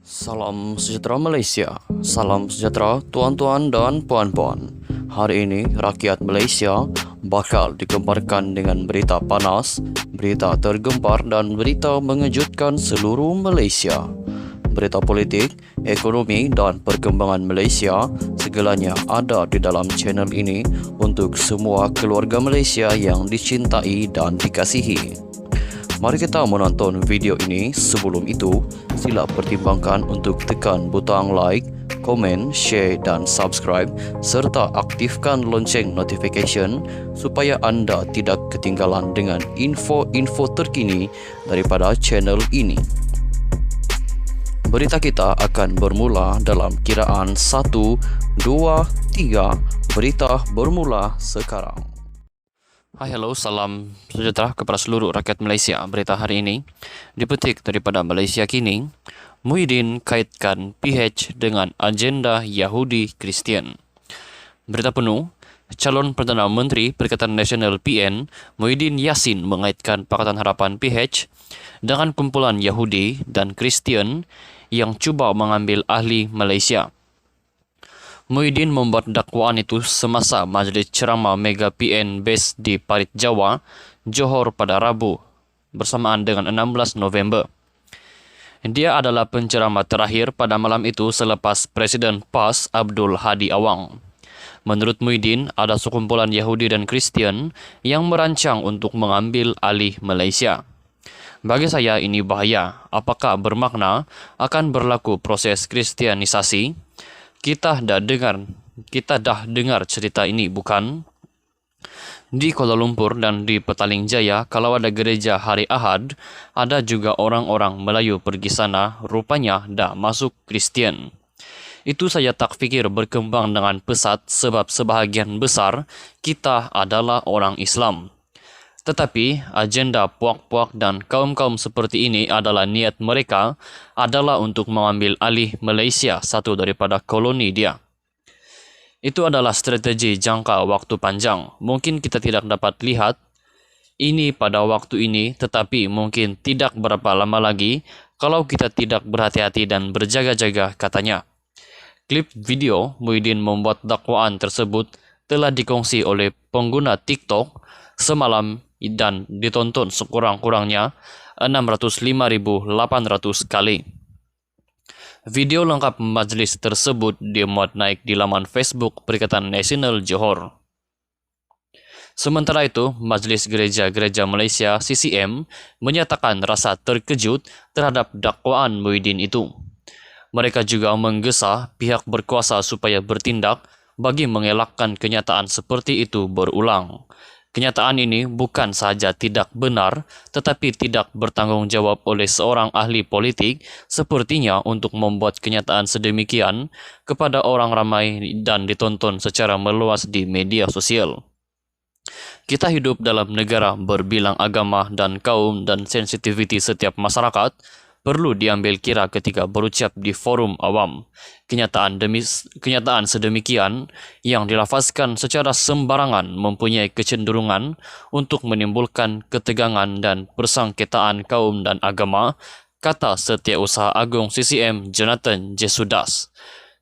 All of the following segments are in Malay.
Salam sejahtera Malaysia. Salam sejahtera tuan-tuan dan puan-puan. Hari ini rakyat Malaysia bakal digemparkan dengan berita panas, berita tergempar dan berita mengejutkan seluruh Malaysia. Berita politik, ekonomi dan perkembangan Malaysia segalanya ada di dalam channel ini untuk semua keluarga Malaysia yang dicintai dan dikasihi. Mari kita menonton video ini. Sebelum itu, sila pertimbangkan untuk tekan butang like, komen, share dan subscribe serta aktifkan lonceng notification supaya anda tidak ketinggalan dengan info-info terkini daripada channel ini. Berita kita akan bermula dalam kiraan 1, 2, 3. Berita bermula sekarang. Hai, hello, salam sejahtera kepada seluruh rakyat Malaysia. Berita hari ini dipetik daripada Malaysia Kini. Muhyiddin kaitkan PH dengan agenda Yahudi Kristian. Berita penuh, calon Perdana Menteri Perikatan Nasional PN Muhyiddin Yassin mengaitkan Pakatan Harapan PH dengan kumpulan Yahudi dan Kristian yang cuba mengambil ahli Malaysia. Muhyiddin membuat dakwaan itu semasa majlis ceramah Mega PN Base di Parit Jawa, Johor pada Rabu bersamaan dengan 16 November. Dia adalah penceramah terakhir pada malam itu selepas Presiden PAS Abdul Hadi Awang. Menurut Muhyiddin, ada sekumpulan Yahudi dan Kristian yang merancang untuk mengambil alih Malaysia. Bagi saya ini bahaya. Apakah bermakna akan berlaku proses kristianisasi? Kita dah dengar cerita ini, bukan? Di Kuala Lumpur dan di Petaling Jaya, kalau ada gereja hari Ahad, ada juga orang-orang Melayu pergi sana, rupanya dah masuk Kristian. Itu saya tak fikir berkembang dengan pesat sebab sebahagian besar kita adalah orang Islam. Tetapi agenda puak-puak dan kaum-kaum seperti ini adalah niat mereka adalah untuk mengambil alih Malaysia, satu daripada koloni dia. Itu adalah strategi jangka waktu panjang. Mungkin kita tidak dapat lihat ini pada waktu ini, tetapi mungkin tidak berapa lama lagi kalau kita tidak berhati-hati dan berjaga-jaga, katanya. Klip video Muhyiddin membuat dakwaan tersebut telah dikongsi oleh pengguna TikTok semalam dan ditonton sekurang-kurangnya 605.800 kali. Video lengkap majlis tersebut dimuat naik di laman Facebook Perikatan Nasional Johor. Sementara itu, Majlis Gereja-Gereja Malaysia CCM menyatakan rasa terkejut terhadap dakwaan Muhyiddin itu. Mereka juga menggesa pihak berkuasa supaya bertindak bagi mengelakkan kenyataan seperti itu berulang. Kenyataan ini bukan sahaja tidak benar, tetapi tidak bertanggung jawab oleh seorang ahli politik sepertinya untuk membuat kenyataan sedemikian kepada orang ramai dan ditonton secara meluas di media sosial. Kita hidup dalam negara berbilang agama dan kaum, dan sensitiviti setiap masyarakat perlu diambil kira ketika berucap di forum awam. Kenyataan sedemikian yang dilafazkan secara sembarangan mempunyai kecenderungan untuk menimbulkan ketegangan dan persangkitaan kaum dan agama, kata Setiausaha Agung CCM Jonathan Jesudas.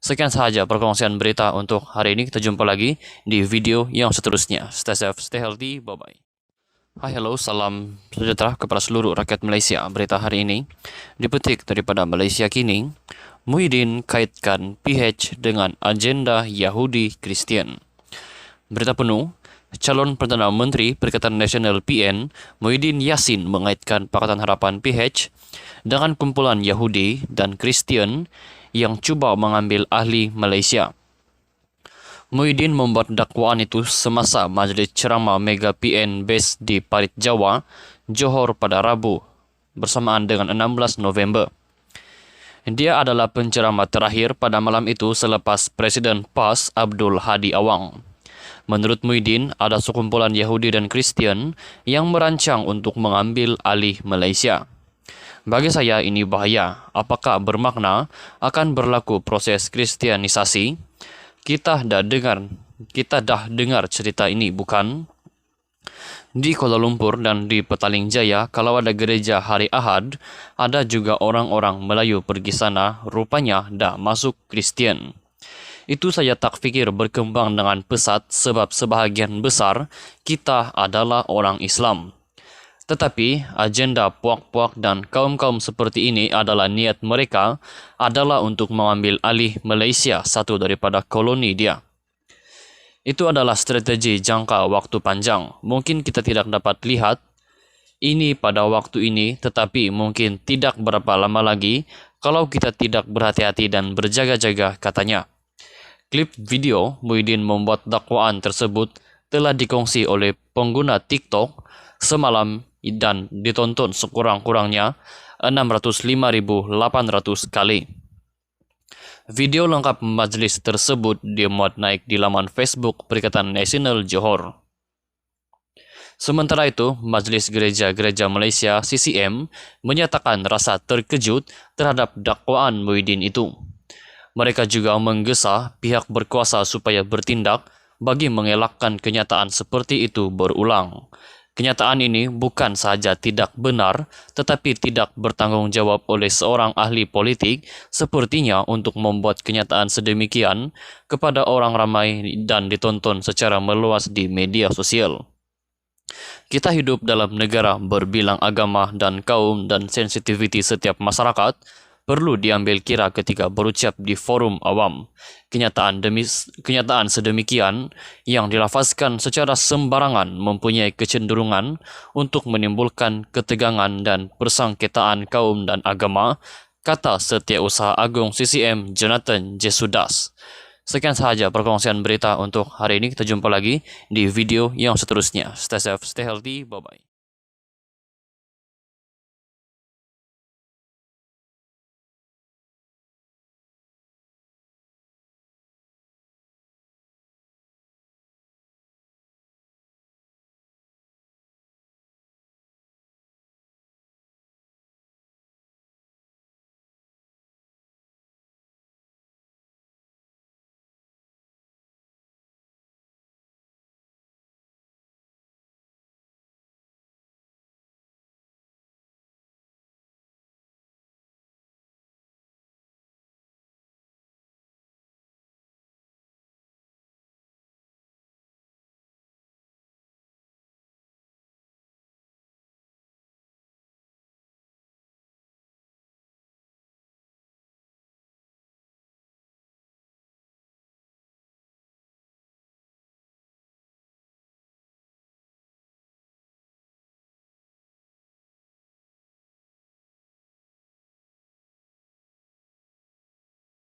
Sekian sahaja perkongsian berita untuk hari ini. Kita jumpa lagi di video yang seterusnya. Stay safe, stay healthy, bye-bye. Hai, hello, salam sejahtera kepada seluruh rakyat Malaysia. Berita hari ini dipetik daripada Malaysia Kini. Muhyiddin kaitkan PH dengan agenda Yahudi Kristian. Berita penuh, calon Perdana Menteri Perikatan Nasional PN Muhyiddin Yassin mengaitkan Pakatan Harapan PH dengan kumpulan Yahudi dan Kristian yang cuba mengambil ahli Malaysia. Muhyiddin membuat dakwaan itu semasa majlis ceramah Mega PN Base di Parit Jawa, Johor pada Rabu bersamaan dengan 16 November. Dia adalah penceramah terakhir pada malam itu selepas Presiden PAS Abdul Hadi Awang. Menurut Muhyiddin, ada sekumpulan Yahudi dan Kristian yang merancang untuk mengambil alih Malaysia. Bagi saya ini bahaya. Apakah bermakna akan berlaku proses kristianisasi? Kita dah dengar cerita ini, bukan? Di Kuala Lumpur dan di Petaling Jaya, kalau ada gereja hari Ahad, ada juga orang-orang Melayu pergi sana, rupanya dah masuk Kristian. Itu saya tak fikir berkembang dengan pesat sebab sebahagian besar kita adalah orang Islam. Tetapi agenda puak-puak dan kaum-kaum seperti ini adalah niat mereka adalah untuk mengambil alih Malaysia, satu daripada koloni dia. Itu adalah strategi jangka waktu panjang. Mungkin kita tidak dapat lihat ini pada waktu ini, tetapi mungkin tidak berapa lama lagi kalau kita tidak berhati-hati dan berjaga-jaga, katanya. Klip video Muhyiddin membuat dakwaan tersebut telah dikongsi oleh pengguna TikTok semalam dan ditonton sekurang-kurangnya 605.800 kali. Video lengkap majlis tersebut dimuat naik di laman Facebook Perikatan Nasional Johor. Sementara itu, Majlis Gereja-Gereja Malaysia CCM menyatakan rasa terkejut terhadap dakwaan Muhyiddin itu. Mereka juga menggesa pihak berkuasa supaya bertindak bagi mengelakkan kenyataan seperti itu berulang. Kenyataan ini bukan sahaja tidak benar, tetapi tidak bertanggung jawab oleh seorang ahli politik sepertinya untuk membuat kenyataan sedemikian kepada orang ramai dan ditonton secara meluas di media sosial. Kita hidup dalam negara berbilang agama dan kaum, dan sensitiviti setiap masyarakat perlu diambil kira ketika berucap di forum awam. Kenyataan sedemikian yang dilafazkan secara sembarangan mempunyai kecenderungan untuk menimbulkan ketegangan dan persangkitaan kaum dan agama, kata Setiausaha Agung CCM Jonathan Jesudas. Sekian sahaja perkongsian berita untuk hari ini. Kita jumpa lagi di video yang seterusnya. Stay safe, stay healthy, bye-bye.